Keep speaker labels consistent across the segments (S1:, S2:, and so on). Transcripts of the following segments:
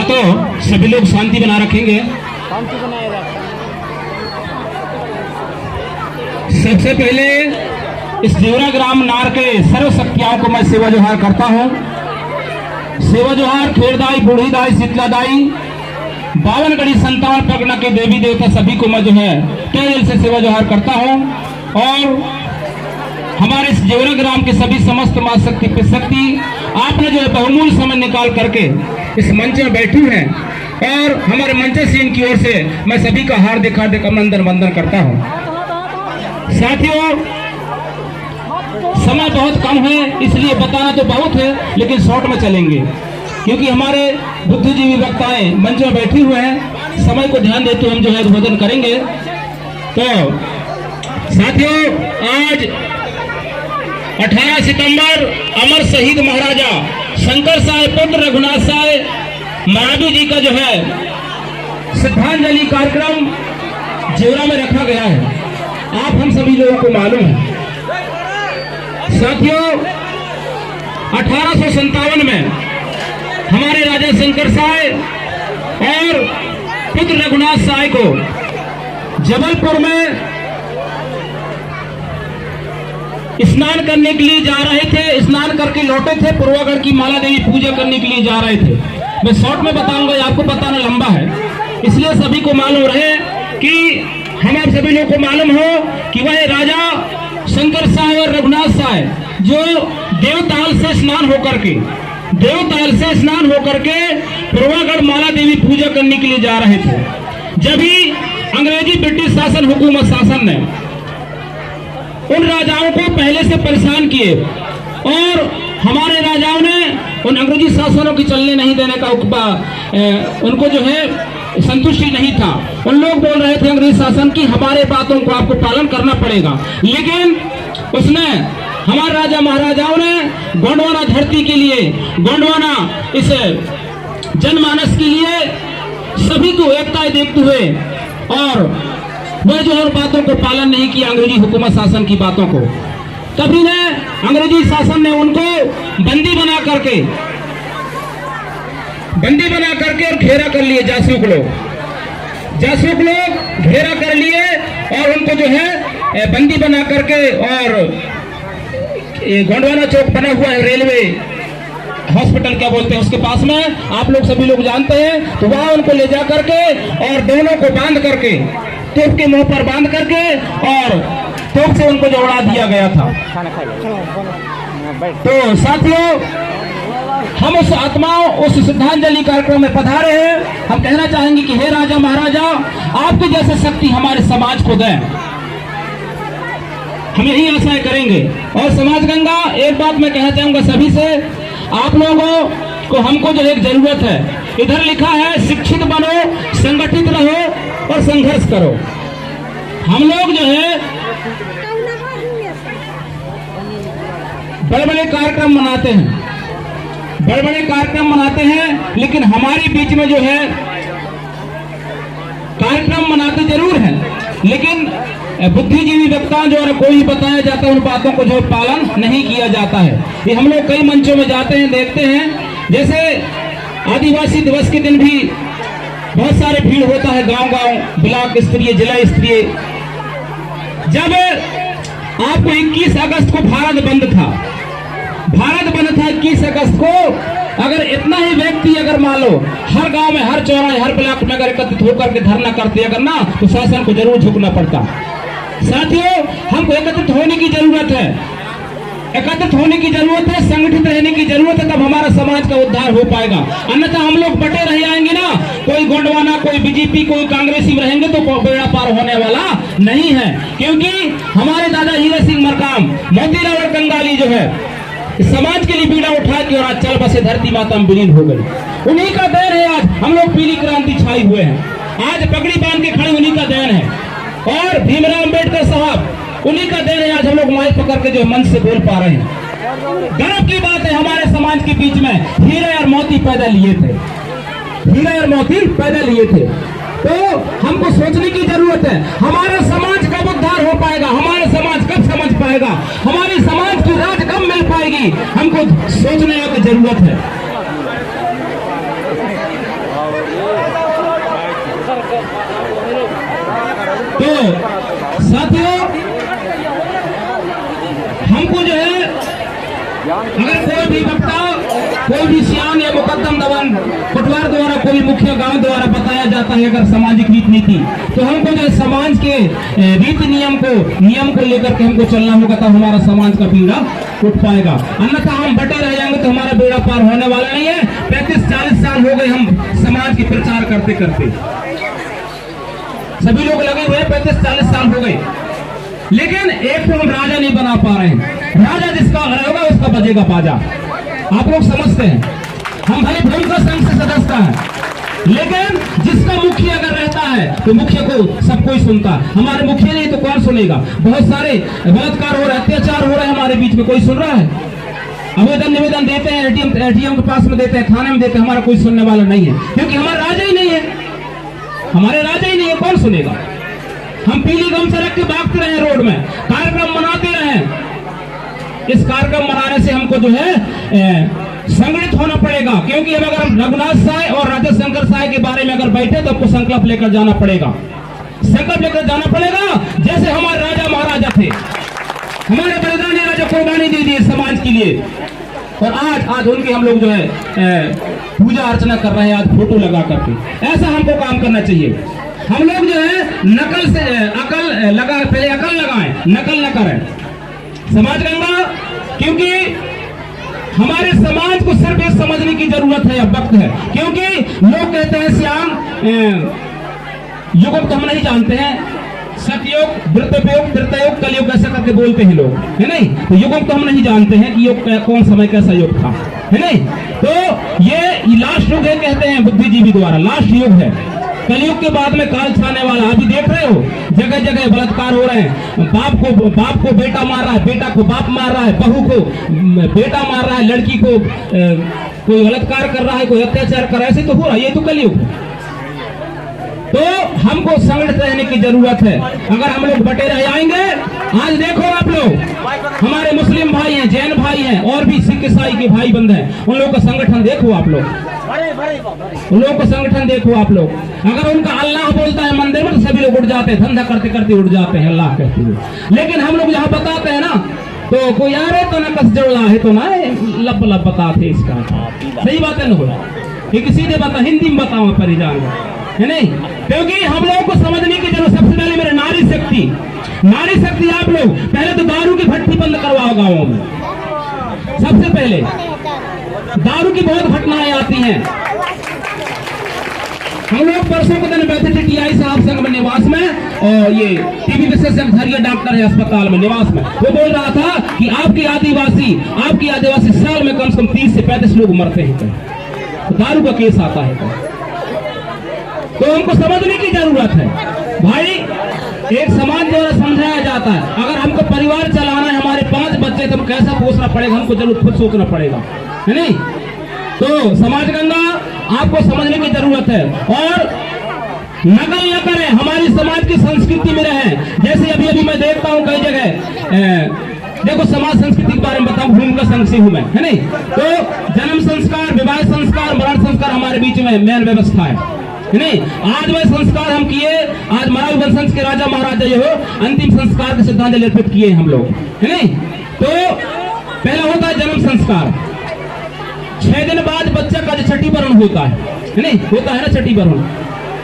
S1: तो सभी लोग शांति बना रखेंगे। सबसे पहले इस जेवरा ग्राम नार के सर्व शक्तियों को मैं सेवा जोहार करता हूँ। सेवा जोहार खेरदाई, बूढ़ीदाई, शीतलादाई, 52 गढ़ी 57 प्रगना के देवी देवता सभी को मैं जो है तहे दिल से सेवा जोहार करता हूँ। और हमारे इस जेवरा ग्राम के सभी समस्त मां शक्ति पे शक्ति आपने जो है बहुमूल्य समय निकाल करके इस मंच में बैठी हैं और हमारे मंच से इनकी ओर से मैं सभी का हार्दिक हार्दिक अभिनंदन वंदन करता हूँ। साथियों, समय बहुत कम है इसलिए बताना तो बहुत है लेकिन शॉर्ट में चलेंगे क्योंकि हमारे बुद्धिजीवी वक्ताएं मंच में बैठे हुए हैं। समय को ध्यान देते हम जो है उद्बोधन करेंगे। तो साथियों, आज 18 सितंबर अमर शहीद महाराजा शंकर साहेब पुत्र रघुनाथ साहेब महाराज जी का जो है श्रद्धांजलि कार्यक्रम जेवरा में रखा गया है। आप हम सभी लोगों को मालूम है। साथियों, 1857 में हमारे राजा शंकर साहेब और पुत्र रघुनाथ साहेब को जबलपुर में स्नान करने के लिए जा रहे थे। स्नान करके लौटे थे, पूर्वागढ़ की माला देवी पूजा करने के लिए जा रहे थे। मैं शॉर्ट में बताऊंगा, आपको बताना लंबा है इसलिए सभी को मालूम रहे कि हम आप सभी लोगों को मालूम हो कि वह राजा शंकर साहेब और रघुनाथ साहेब जो देवताल से स्नान होकर के पूर्वागढ़ माला देवी पूजा करने के लिए जा रहे थे। जब ही अंग्रेजी ब्रिटिश शासन हुकूमत शासन ने उन राजाओं को पहले से परेशान किए और हमारे राजाओं ने उन अंग्रेजी शासनों की चलने नहीं देने का उनको जो है संतुष्टि नहीं था। उन लोग बोल रहे थे अंग्रेजी शासन की हमारे बातों को आपको पालन करना पड़ेगा, लेकिन उसने हमारे राजा महाराजाओं ने गोंडवाना धरती के लिए, गोंडवाना इस जनमानस के लिए सभी को एकता देखते हुए और वह जो है बातों को पालन नहीं किया, अंग्रेजी हुकूमत शासन की बातों को। तभी ने अंग्रेजी शासन ने उनको बंदी बना करके और घेरा कर लिए। जासूस लोग घेरा कर लिए और उनको जो है बंदी बना करके और गोंडवाना चौक बना हुआ है, रेलवे हॉस्पिटल क्या बोलते हैं उसके पास में, आप लोग सभी लोग जानते हैं। तो वहां उनको ले जा करके और दोनों को बांध करके तोप के मुंह पर बांध करके और तोप से उनको जो उड़ा दिया गया था। तो साथियों, हम उस आत्माओं उस श्रद्धांजलि कार्यक्रम में पधारे हैं। हम कहना चाहेंगे कि हे राजा महाराजा, आपके जैसे शक्ति हमारे समाज को दें, हम यही आशाएं करेंगे। और समाज गंगा, एक बात मैं कहना चाहूंगा सभी से, आप लोगों को हमको जो एक जरूरत है, इधर लिखा है शिक्षित बनो, संगठित रहो और संघर्ष करो। हम लोग जो है बड़े बड़े कार्यक्रम मनाते हैं, लेकिन हमारे बीच में जो है कार्यक्रम मनाते जरूर हैं, लेकिन बुद्धिजीवी वक्ता जो है कोई बताया जाता है उन बातों को जो पालन नहीं किया जाता है। ये हम लोग कई मंचों में जाते हैं, देखते हैं। जैसे आदिवासी दिवस के दिन भी बहुत सारे भीड़ होता है, गांव ब्लॉक स्तरीय, जिला स्तरीय। जब आपको 21 अगस्त को भारत बंद था 21 अगस्त को, अगर इतना ही व्यक्ति अगर मान लो हर गांव में, हर चौराहे, हर ब्लॉक में अगर एकत्रित होकर के धरना करते अगर ना, तो शासन को जरूर झुकना पड़ता। साथियों, हमको एकत्रित होने की जरूरत है, संगठित रहने की जरूरत है, तब हमारा समाज का उद्धार हो पाएगा। अन्यथा हम लोग बटे रह आएंगे ना, कोई गोंडवाना, कोई बीजेपी, कोई कांग्रेसी में रहेंगे तो बेड़ा पार होने वाला नहीं है। क्योंकि हमारे दादा हीरा सिंह मरकाम, मोतीराम कंगाली जो है समाज के लिए बीड़ा उठा के और आज चल बसे धरती माता में विलीन हो गई। उन्हीं का देन है आज हम लोग पीली क्रांति छाई हुए हैं। आज पगड़ी बांध के खड़े उन्हीं का देन है, और भीमराव अम्बेडकर साहब उन्हीं का देन है। आज हम लोग माइक पकड़ के जो मंच से बोल पा रहे हैं। गर्व की बात है, हमारे समाज के बीच में हीरे और मोती पैदा लिए थे। तो हमको सोचने की जरूरत है, हमारा समाज कब उद्धार हो पाएगा, हमारा समाज कब समझ पाएगा, हमारी समाज की राज कब मिल पाएगी, हमको सोचने की जरूरत है। साथियों, हमको जो है अगर कोई भी वक्ता, कोई भी सियान या मुकद्दम दवन पटवार द्वारा, कोई मुखिया गांव द्वारा बताया जाता है अगर सामाजिक रीति नीति, तो हमको जो समाज के रीति नियम को लेकर के हमको चलना होगा, तब हमारा समाज का बीड़ा उठ पाएगा। अन्यथा हम बटे रह जाएंगे तो हमारा बेड़ा पार होने वाला नहीं है। 35-40 साल हो गए हम समाज की प्रचार करते करते, सभी लोग लगे हुए 35-40 साल हो गए, लेकिन एक तो हम राजा नहीं बना पा रहे हैं। राजा जिसका होगा उसका बजेगा बाजा, आप लोग समझते हैं। हम भले भूमि का संघ से सदस्य हैं, लेकिन जिसका मुखिया अगर रहता है तो मुखिया को सब कोई सुनता। हमारे मुखिया नहीं तो कौन सुनेगा? बहुत सारे बलात्कार हो रहे, अत्याचार हो रहे हैं हमारे बीच में, कोई सुन रहा है? आवेदन निवेदन देते हैं, एटीएम के पास में देते हैं, थाने में देते हैं, हमारा कोई सुनने वाला नहीं है, क्योंकि हमारा राजा ही नहीं है। हमारे राजा ही नहीं है, कौन सुनेगा? हम पीली गमछा रख के भागते रहे रोड में, कार्यक्रम मनाते रहे। इस कार्यक्रम मनाने से हमको जो है संगठित होना पड़ेगा, क्योंकि अब अगर हम रघुनाथ साय और राजा शंकर साय के बारे में अगर बैठे तो आपको संकल्प लेकर जाना पड़ेगा, संकल्प लेकर जाना पड़ेगा। जैसे हमारे राजा महाराजा थे, हमारे बलिदानी राजा कुर्बानी दे दी समाज के लिए, और आज उनके हम लोग जो है पूजा अर्चना कर रहे हैं, आज फोटो लगा करके। ऐसा हमको काम करना चाहिए। हम लोग जो है नकल से अकल लगा, पहले अकल लगाएं, नकल न करें। समाज गंगा, क्योंकि हमारे समाज को सिर्फ ये समझने की जरूरत है, अब वक्त है। क्योंकि लोग कहते हैं श्याम युग तो हम नहीं जानते हैं, सतयुग, द्रेतयुग, त्रेतायुग, कलयुग ऐसा करके बोलते हैं लोग, है नहीं? तो युग तो हम नहीं जानते हैं कि युग कौन समय कैसा युग था, है नहीं? तो ये लास्ट युग है कहते हैं बुद्धिजीवी द्वारा, लास्ट युग है। कलयुग के बाद में काल छाने वाला। अभी देख रहे हो जगह जगह बलात्कार हो रहे हैं, बाप को बेटा मार रहा है, बेटा को बाप मार रहा है, बहू को बेटा मार रहा है, लड़की को कोई बलात्कार कर रहा है, कोई अत्याचार कर रहा है, ऐसे तो हो रहा है। ये तो कलयुग है। तो हमको संगठित रहने की जरूरत है। अगर हम लोग बटे रह जाएंगे, आज देखो आप लोग, हमारे मुस्लिम भाई हैं, जैन भाई हैं, और भी सिख ईसाई के भाई बंद हैं, उन लोगों का संगठन देखो आप लोग, उन लोगों का संगठन देखो आप लोग। अगर उनका अल्लाह बोलता है मंदिर में तो सभी लोग उठ जाते हैं, धंधा करते करते उठ जाते हैं अल्लाह कहते हुए। लेकिन हम लोग यहाँ बताते हैं ना, तो कोई आ रहे तो ना कस जोड़ा है तो ना लब लब बताते इसका। सही बात है ना? क्योंकि सीधे बता, हिंदी में बताओ परिजान, है नहीं? क्योंकि हम लोगों को समझने की जरूरत। सबसे पहले मेरे नारी शक्ति आप लोग पहले तो दारू की भट्टी बंद करवाओ गाँवों में। सबसे पहले दारू की बहुत घटनाएं आती हैं। हम लोग परसों के दिन बैठे थे टीआई साहब संघ में निवास में, और ये टीबी विशेषज्ञ डॉक्टर है अस्पताल में निवास में, वो बोल रहा था कि आपकी आदिवासी साल में कम से कम 30 से 35 लोग मरते हैं, तो दारू का केस आता है। तो हमको समझने की जरूरत है भाई। एक समाज द्वारा समझाया जाता है, अगर हमको परिवार चलाना है, हमारे 5 बच्चे, तो कैसा पोसना पड़ेगा, हमको जरूर खुद सोचना पड़ेगा, है नहीं? तो समाज गंगा आपको समझने की जरूरत है, और नकल न करें, हमारी समाज की संस्कृति में रहे। जैसे अभी मैं देखता हूँ कई जगह, देखो समाज संस्कृति के बारे में बताऊं, भूमि का संघ से हूं मैं, है नहीं? तो जन्म संस्कार, विवाह संस्कार, मरण संस्कार हमारे बीच में मेन व्यवस्था है नहीं? आज वह संस्कार हम किए, आज मरावी वंश के राजा महाराजा जो हो अंतिम संस्कार के श्रद्धांजलि अर्पित किए हम लोग, है नहीं? तो पहला होता है जन्म संस्कार, 6 दिन बाद बच्चा का छठी वरण होता है नहीं? होता है ना छठी वरण,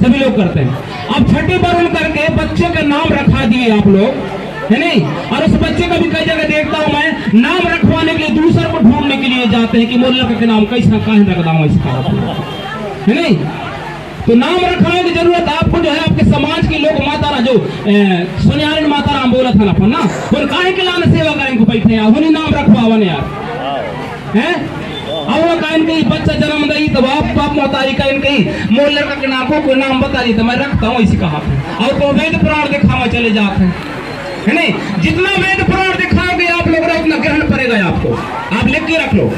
S1: सभी लोग करते हैं। अब छठी वरण करके बच्चे का नाम रखा दिए आप लोग, है नहीं? और उस बच्चे का भी कई जगह देखता हूं मैं, नाम रखवाने के लिए दूसरे को ढूंढने के लिए जाते हैं कि मोहल्ला का नाम कैसा कहां रख दाऊं इसका, है नहीं? तो नाम रखवाने की जरूरत आपको जो है, आपके समाज के लोग माता जो सुनियारिन माता राम बोला था ना, और काहे के लाने सेवा करें को बैठे यार, उन्हीं नाम रखवावन यार, हैं? अब वो काइन कहीं बच्चा जन्म दई तो बाप मोहतारी काइन कहीं मोहल्ले का नाम को नाम बता दी तो मैं रखता हूँ इसी कहा, और तो वेद पुराण दिखावा चले जाते हैं, है नहीं? जितना वेद पुराण दिखाओगे आप लोग उतना ग्रहण पड़ेगा आपको, आप लिख के रख लो।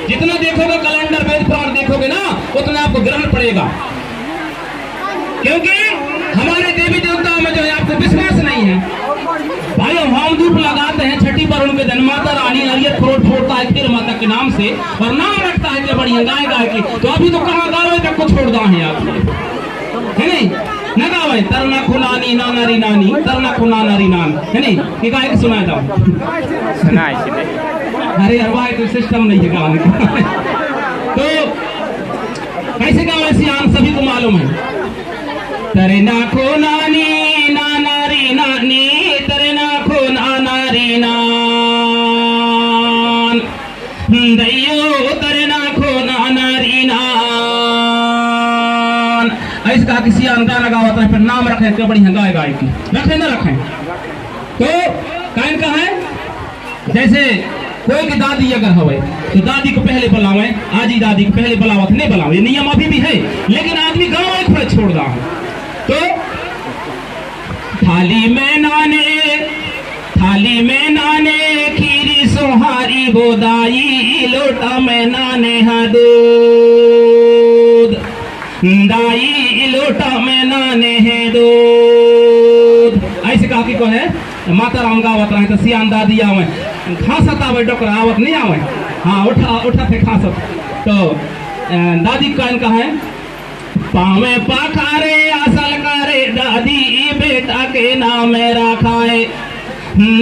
S1: जितना देखोगे कैलेंडर वेद पुराण देखोगे ना, उतना आपको ग्रहण पड़ेगा। क्योंकि हमारे देवी देवताओं में जो है आपको विश्वास नहीं है भाई। हम धूप लगाते हैं छठी पर उनके दिन, माता रानी नारियल फोड़ता है फिर माता के नाम से, और नाम रखता है क्या बढ़िया गाय की। तो अभी तो कहाँ गावे तक को छोड़ दा है आप, है नहीं? ना गावे तरना खुनानी ना नारी नानी तरना खुना नारी नान है नहीं ये गाय के सुना जाओ
S2: सुना
S1: अरे यार भाई कोई सिस्टम नहीं है गाने का तो कैसे गावे सियान सभी को मालूम है तरे ना खुनानी ना नारी नानी तरे ना खुना नारी नान दैयो तरे ना खुना नारी नान ऐसे कहा किसी गाना गावत है फिर नाम रखें तो बड़ी गाय गाय की रखें ना रखें तो कायन का है जैसे कोई की दादी अगर हवे तो दादी को पहले बुलावे आजी दादी को पहले बुलावत नहीं बुलावे नियम अभी भी है लेकिन आदमी गाँव एक थोड़ा छोड़ रहा है तो थाली में नाने खीरी सोहारी बोदाई लोटा में नाने दूध दाई लोटा में नाने है दूध ऐसे कहा को है माता राम गावत रहे तो सियान दादी आवे खांसत आवे डोकरा आवत नहीं आवे हाँ उठा थे खांसत तो दादी का इनका है पावे पाखारे असल करे दादी बेटा के नाम रखाए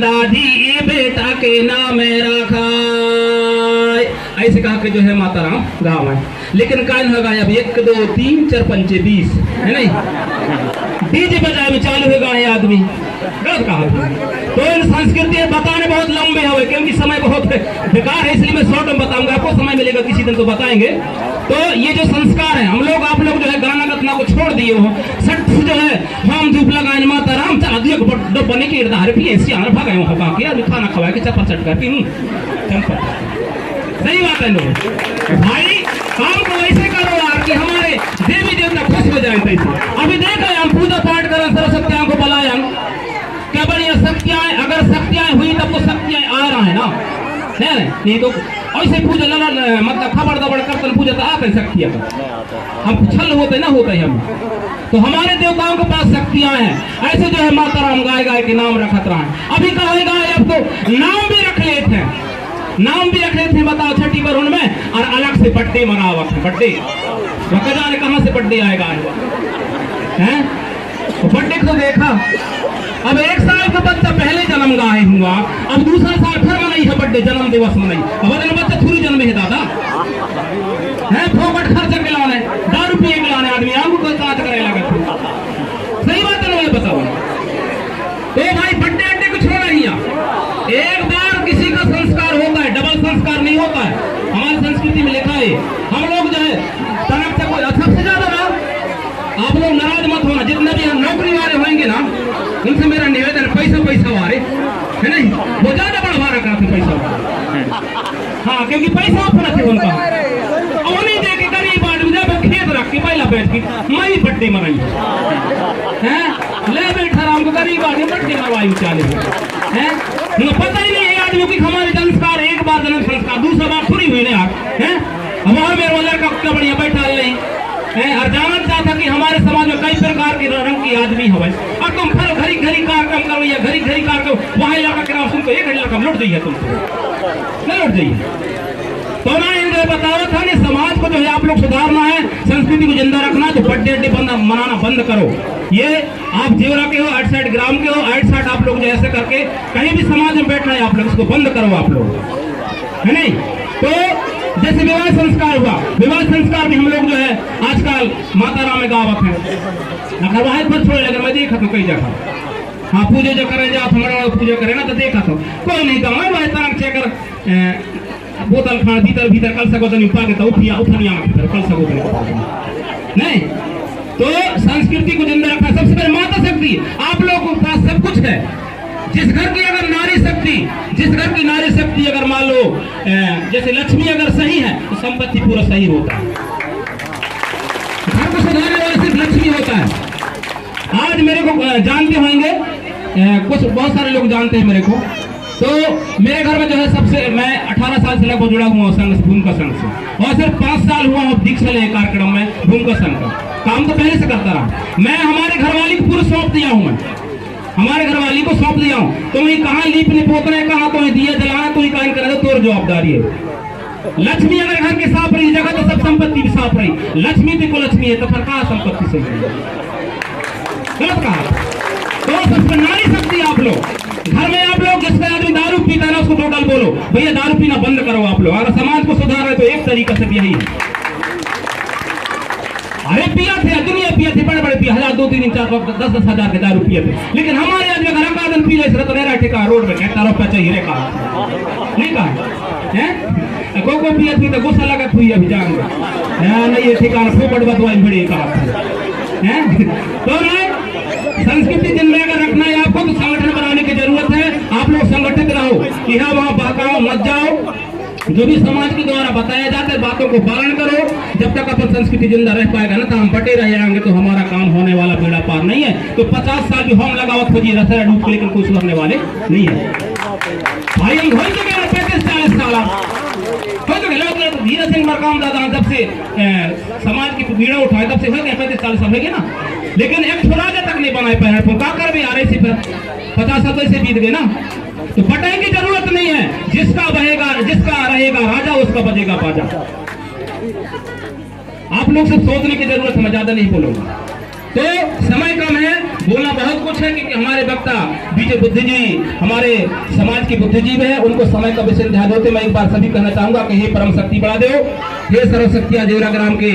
S1: दादी बेटा के नाम रखाए ऐसे कहा के जो है माता राम गाँव है लेकिन कान होगा अब 1 2 3 4 5 20 है नहीं डीजे बजाए में चालू होगा है आदमी गलत कहा तो इन संस्कृति बताने बहुत लंबे हुए क्योंकि समय बहुत बेकार है इसलिए मैं शॉर्ट में बताऊंगा आपको समय मिलेगा किसी दिन तो बताएंगे तो ये जो संस्कार है हम लोग आप लोग जो है गाना गतना को छोड़ दिए हो सट जो है हम धूप लगाए माता राम चला दिए बने की इर्दा पिए सियान भागे हो बाकी आदमी खाना खवाए के चपा चट करती सही बात है लोग भाई काम को ऐसे करो यार कि हमारे देवी देवता खुश हो जाए तैसे अभी देखो हम पूजा पाठ करें सरस्वतियां को बुलाया क्या बढ़िया शक्तियां अगर शक्तियां हुई तब तो शक्तियां आ रहा है ना नहीं तो ऐसे पूजा मतलब खबर दबड़ करते पूजा तो आते शक्तियां हम छल होते ना होते हम तो हमारे देवताओं के पास शक्तियां हैं ऐसे जो है माता राम गाय गाय के नाम रखत रहा अभी कहेगा अब तो नाम भी रख लेते हैं नाम भी रख लेते हैं बताओ छठी पर उनमें और अलग से बर्थडे मनावत है बर्थडे वो जाने कहां से बर्थडे आएगा हैं तो बर्थडे को देखा अब 1 साल का बच्चा पहले जन्म गाय हुआ अब दूसरा साल फिर मनाई है बर्थडे जन्म दिवस मनाई अब बच्चा थोड़ी जन्म है दादा है फोकट खर्च के लाने 10 रुपये के लाने आदमी आम को काट करे लगा सही बात है ना बताओ तो भाई बर्थडे अड्डे को छोड़ा ही एक बार किसी का संस्कार होता है डबल संस्कार नहीं होता है हमारी संस्कृति में लिखा है हम लोग जो है तरफ से कोई सबसे ज्यादा ना आप लोग नाराज मत होना जितने भी हम नौकरी वाले होंगे ना उनसे मेरा निवेदन पैसा वाले है नहीं वो ज्यादा बढ़वा रखा था पैसा हाँ क्योंकि पैसा अपना थे उनका और नहीं देखे गरीब आदमी जब खेत रख के पहला बैठ के मैं ही बर्थडे मनाई है ले बैठा राम को गरीब आदमी बर्थडे मरवाई चाले है पता ही नहीं है आदमी की हमारे संस्कार एक बार जन्म संस्कार दूसरा बार थोड़ी हुई नहीं आप है हमारे मेरे वाला का बढ़िया बैठा नहीं और जानना चाहता कि हमारे समाज में कई प्रकार के रंग की आदमी हो और तुम फिर घड़ी कार्यक्रम करो या घड़ी कार्यक्रम वहां इलाका के नाम सुनते एक घड़ी लौट जाइए तुमको नहीं लौट जाइए तो ना इन्हें बताया था ना समाज को जो है आप लोग सुधारना है संस्कृति को जिंदा रखना तो बर्थडे अड्डे मनाना बंद करो ये आप जेवरा के हो 8 साइड ग्राम के हो 8 साइड आप लोग जो ऐसे करके कहीं भी समाज में बैठना है आप लोग इसको बंद करो आप लोग है नहीं तो जैसे विवाह संस्कार हुआ विवाह संस्कार भी हम लोग जो है आजकल माता राम में गावत है अगर पर छोड़े अगर मैं देखा तो कई जगह हाँ पूजा जो करे जाओ हमारा पूजा करे ना तो देखा तो कोई नहीं गाँव वह तरह चेकर बोतल खाना भीतर कल सको तो पा के तो उठनिया भीतर कल सको नहीं तो संस्कृति को जिंदा रखना सबसे पहले माता शक्ति आप लोगों के पास सब कुछ है जिस घर की अगर नारी शक्ति अगर मान लो जैसे लक्ष्मी अगर सही है तो संपत्ति पूरा सही होता है घर को सुधारने वाला सिर्फ लक्ष्मी होता है आज मेरे को जानते होंगे कुछ बहुत सारे लोग जानते हैं मेरे को तो मेरे घर में जो है सबसे मैं 18 साल से लगभग जुड़ा हुआ संघ भूमिका संघ से और सिर्फ 5 साल हुआ हूँ दीक्षा ले कार्यक्रम में भूमिका संघ का काम तो पहले से करता रहा मैं हमारे घरवाली को पूरा सौंप दिया हूँ मैं हमारे घरवाली को सौंप दिया हूँ तो वही कहाँ लीपने पोतने कहाँ तो दिया जलाना तो काम करा तो जवाबदारी है लक्ष्मी अगर घर की साफ रही जगह तो सब संपत्ति भी साफ रही लक्ष्मी तो लक्ष्मी है तो फिर कहाँ संपत्ति सही गलत कहा। तो सबसे नारी शक्ति आप लोग, घर में आप लोग जिसका आदमी दारू पीता है ना उसको टोटल बोलो भैया दारू पीना बंद करो आप लोग। अगर समाज को सुधार रहे तो एक तरीका से यही है। अरे पिया थे, दुनिया पिया थे, बड़े बड़े पिया, 1000 2 3 4 10 हजार के दारू पिए थे, लेकिन हमारे आदमी अगर हम आदमी पी ले तो मेरा ठेका रोड में कहता रुपया चाहिए का नहीं कहा है को पिया थी तो गुस्सा लगा हुई अभी जान नहीं ये ठिकाना फोकट बदवाई बड़ी कहा है। तो नहीं संस्कृति जिंदा अगर रखना है आपको तो संगठन बनाने की जरूरत है। आप लोग संगठित रहो, यहाँ वहां बहकाओ मत जाओ। जो भी समाज के द्वारा बताया जाता है बातों को पालन करो। जब तक अपन संस्कृति जिंदा रह पाएगा ना तो हम बटे रह जाएंगे तो हमारा काम होने वाला बेड़ा पार नहीं है। तो 50 साल की होम लगावत खोजी रसरा डूब के लेकिन कोई सुधरने वाले नहीं है भाई। हम हो चुके हैं 35-40 साल हो चुके लोग। वीर सिंह मरकाम दादा जब से समाज की पीड़ा उठाए तब से हो गए 35-40 साल हो गए ना, लेकिन एक छोराजा तक नहीं बनाए पाए हैं। का कर भी आ रही थी फिर 50 साल से बीत गए ना। तो बटाई की जरूरत नहीं है, जिसका बहेगा जिसका रहेगा राजा उसका बजेगा बाजा। आप लोग सब सोचने की जरूरत है, मैं ज्यादा नहीं बोलूंगा। तो समय कम है, बोलना बहुत कुछ है क्योंकि हमारे वक्ता बीजे बुद्धिजीवी हमारे समाज की बुद्धिजीव है, उनको समय का विषय ध्यान देते। मैं एक बार सभी कहना चाहूंगा कि हे परम शक्ति बड़ा देव, हे सर्वशक्तिया देवरा ग्राम के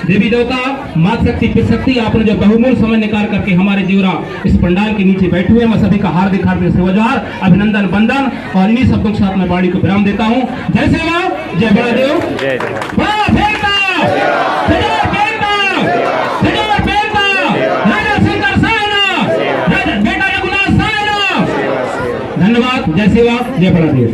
S1: देवी देवता मात शक्ति पित शक्ति, आपने जो बहुमूल्य समय निकाल करके हमारे जीवरा इस पंडाल के नीचे बैठे हुए, मैं सभी का हार्दिक हार्दिक सेवाजार अभिनंदन वंदन और इन्हीं शब्दों के साथ मैं वाणी को विराम देता हूँ। जय श्री राम, जय बड़ा देव, धन्यवाद। जय सेवा, जय बड़ा देव।